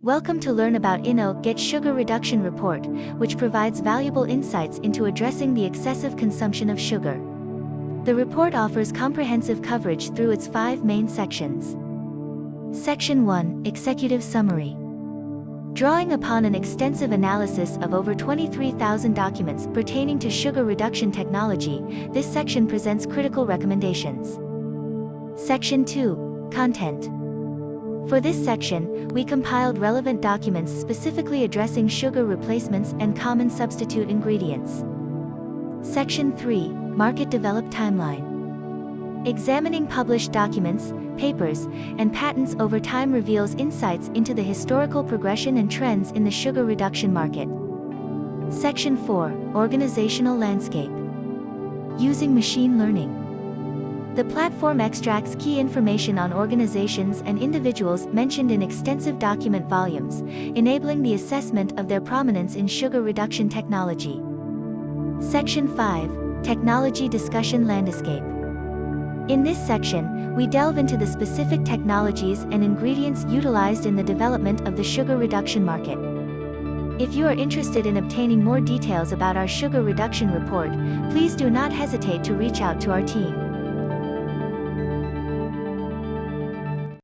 Welcome to learn about Innoget Sugar Reduction Report, which provides valuable insights into addressing the excessive consumption of sugar. The report offers comprehensive coverage through its 5 main sections. Section 1, Executive Summary. Drawing upon an extensive analysis of over 23,000 documents pertaining to sugar reduction technology, this section presents critical recommendations. Section 2, Content. For this section, we compiled relevant documents specifically addressing sugar replacements and common substitute ingredients. Section 3, Market Develop Timeline. Examining published documents, papers, and patents over time reveals insights into the historical progression and trends in the sugar reduction market. Section 4, Organizational Landscape. Using machine learning. The platform extracts key information on organizations and individuals mentioned in extensive document volumes, enabling the assessment of their prominence in sugar reduction technology. Section 5, Technology Discussion Landscape. In this section, we delve into the specific technologies and ingredients utilized in the development of the sugar reduction market. If you are interested in obtaining more details about our sugar reduction report, please do not hesitate to reach out to our team.